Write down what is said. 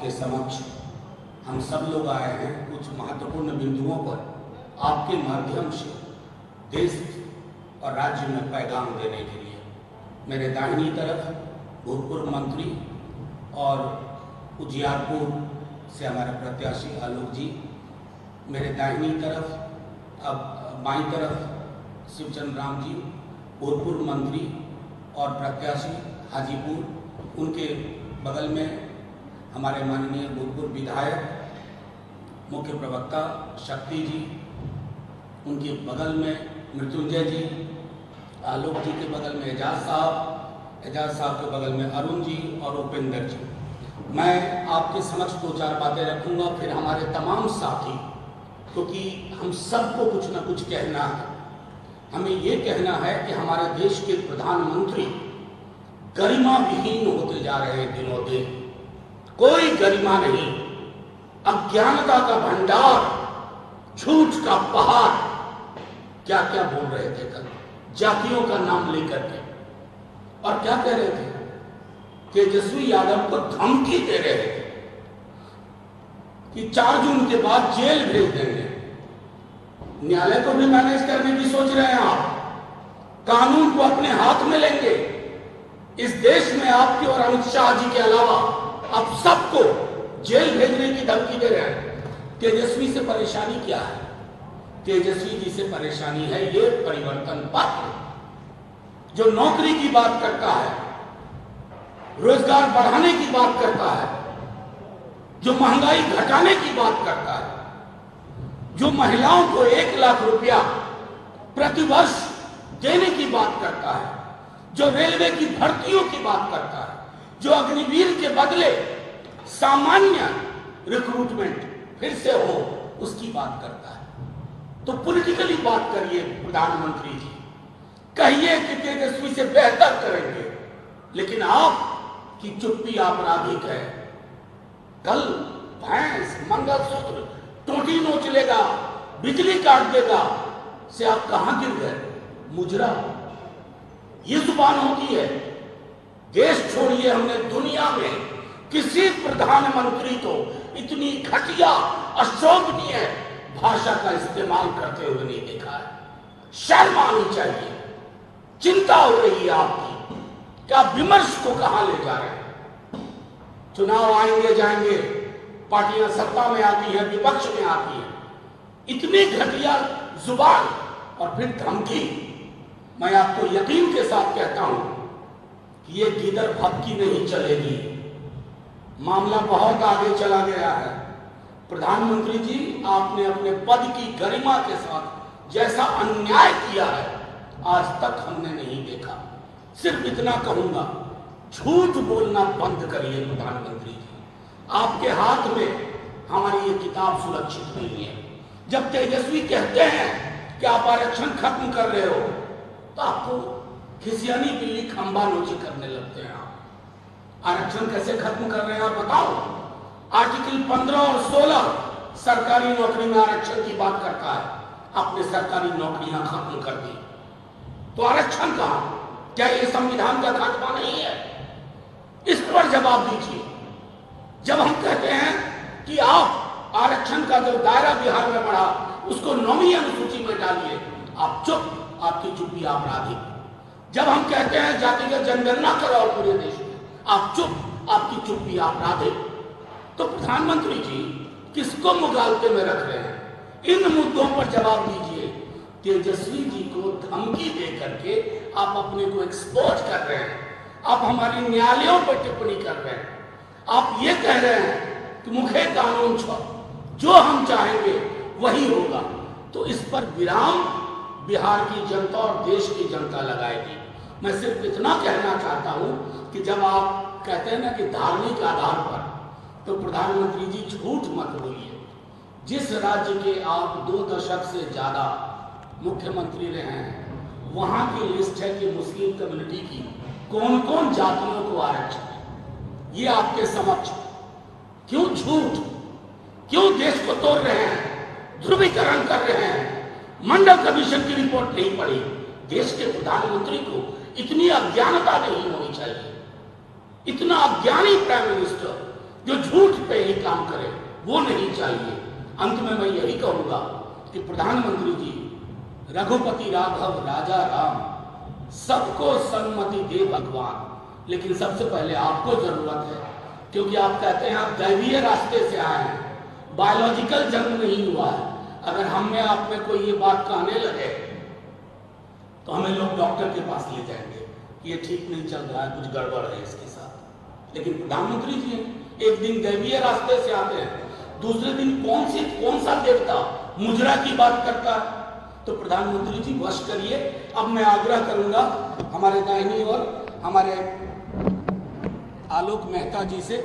आपके समक्ष हम सब लोग आए हैं कुछ महत्वपूर्ण बिंदुओं पर आपके माध्यम से देश और राज्य में पैगाम देने के लिए। मेरे दाहिनी तरफ भूतपूर्व मंत्री और उजियारपुर से हमारे प्रत्याशी आलोक जी, मेरे दाहिनी तरफ अब बाईं तरफ शिवचंद्र राम जी, भूतपूर्व मंत्री और प्रत्याशी हाजीपुर, उनके बगल में हमारे माननीय भूतपूर्व विधायक मुख्य प्रवक्ता शक्ति जी, उनके बगल में मृत्युंजय जी, आलोक जी के बगल में एजाज साहब के बगल में अरुण जी और उपेंद्र जी। मैं आपके समक्ष दो चार बातें रखूंगा, फिर हमारे तमाम साथी, क्योंकि हम सबको कुछ ना कुछ कहना है। हमें ये कहना है कि हमारे देश के प्रधानमंत्री गरिमा विहीन होते जा रहे हैं दिनों दिन। कोई गरिमा नहीं, अज्ञानता का भंडार, झूठ का पहाड़। क्या क्या बोल रहे थे कल, जातियों का नाम लेकर के, और क्या कह रहे थे, तेजस्वी यादव को धमकी दे रहे थे कि 4 जून के बाद जेल भेज देंगे। न्यायालय को भी मैनेज करने की सोच रहे हैं आप, कानून को अपने हाथ में लेंगे। इस देश में आपके और अमित शाह जी के अलावा आप सबको जेल भेजने की धमकी दे रहे हैं। तेजस्वी से परेशानी क्या है? तेजस्वी जी से परेशानी है ये परिवर्तन पत्र, जो नौकरी की बात करता है, रोजगार बढ़ाने की बात करता है, जो महंगाई घटाने की बात करता है, जो महिलाओं को 1 लाख रुपया प्रतिवर्ष देने की बात करता है, जो रेलवे की भर्तियों की बात करता है, जो अग्निवीर के बदले सामान्य रिक्रूटमेंट फिर से हो उसकी बात करता है। तो पॉलिटिकली बात करिए प्रधानमंत्री जी, कहिए कि तेजस्वी से बेहतर करेंगे, लेकिन आप की चुप्पी आपराधिक है। कल भैंस, मंगलसूत्र, टोटी नोच लेगा, बिजली काट देगा से आप कहां गिर गए? मुजरा, ये जुबान होती है। देश छोड़िए, हमने दुनिया में किसी प्रधानमंत्री को इतनी घटिया, अशोभनीय भाषा का इस्तेमाल करते हुए नहीं देखा है। शर्म आनी चाहिए। चिंता हो रही है आपकी कि आप विमर्श को कहां ले जा रहे हैं। चुनाव आएंगे जाएंगे, पार्टियां सत्ता में आती है, विपक्ष में आती है, इतनी घटिया जुबान और फिर धमकी। मैं आपको यकीन के साथ कहता हूं कि ये गिदर भक्की नहीं चलेगी। मामला बहुत आगे चला गया है। प्रधानमंत्री जी, आपने अपने पद की गरिमा के साथ जैसा अन्याय किया है आज तक हमने नहीं देखा। सिर्फ इतना कहूंगा, झूठ बोलना बंद करिए प्रधानमंत्री जी। आपके हाथ में हमारी ये किताब सुरक्षित नहीं है। जब तेजस्वी कहते हैं कि आप आरक्षण खत्म कर रहे हो, तो आपको खिसियानी बिल्ली खंबा नोची करने लगते हैं। आप आरक्षण कैसे खत्म कर रहे हैं आप बताओ। आर्टिकल 15 और 16 सरकारी नौकरी में आरक्षण की बात करता है। आपने सरकारी नौकरियां खत्म कर दी, तो आरक्षण कहां? क्या यह संविधान का खात्मा नहीं है? इस पर जवाब दीजिए। जब हम कहते हैं कि आप आरक्षण का जो दायरा बिहार में बढ़ा उसको 9वीं अनुसूची में डालिए, आप चुप, आपकी चुप्पी आपराधिक। जब हम कहते हैं जातिगत जनगणना कराओ पूरे देश में, आप चुप, आपकी चुप्पी आपराधिक। तो प्रधानमंत्री जी किसको मुगालते में रख रहे हैं? इन मुद्दों पर जवाब दीजिए। तेजस्वी जी को धमकी दे करके आप अपने को एक्सपोज कर रहे हैं। आप हमारी न्यायालयों पर टिप्पणी कर रहे हैं। आप ये कह रहे हैं कि मुखे कानून जो हम चाहेंगे वही होगा। तो इस पर विराम बिहार की जनता और देश की जनता लगाएगी। मैं सिर्फ इतना कहना चाहता हूं कि जब आप कहते हैं ना कि धार्मिक आधार पर, तो प्रधानमंत्री जी झूठ मत बोलिए। जिस राज्य के आप 2 दशक से ज्यादा मुख्यमंत्री रहे हैं, वहां की लिस्ट है कि मुस्लिम कम्युनिटी की कौन कौन जातियों को आरक्षण है। ये आपके समक्ष। क्यों झूठ, क्यों देश को तोड़ रहे हैं, ध्रुवीकरण कर रहे हैं? मंडल कमीशन की रिपोर्ट नहीं पढ़ी। देश के प्रधानमंत्री को इतनी अज्ञानता नहीं होनी चाहिए। इतना अज्ञानी प्राइम मिनिस्टर जो झूठ पे ही काम करे, वो नहीं चाहिए। अंत में मैं यही कहूंगा कि प्रधानमंत्री जी, रघुपति राघव राजा राम, सबको सन्मति दे भगवान, लेकिन सबसे पहले आपको जरूरत है, क्योंकि आप कहते हैं आप दैवीय रास्ते से आए हैं, बायोलॉजिकल जन्म नहीं हुआ है। अगर हम में आप में कोई ये बात कहने लगे तो हमें लोग डॉक्टर के पास ले जाएंगे, ये ठीक नहीं चल रहा है, कुछ गड़बड़ है इसके साथ। लेकिन प्रधानमंत्री जी एक दिन दैवीय रास्ते से आते हैं, दूसरे दिन कौन सा देवता मुजरा की बात करता है। तो प्रधानमंत्री जी वश करिए। अब मैं आग्रह करूंगा हमारे दाहिनी ओर हमारे आलोक मेहता जी से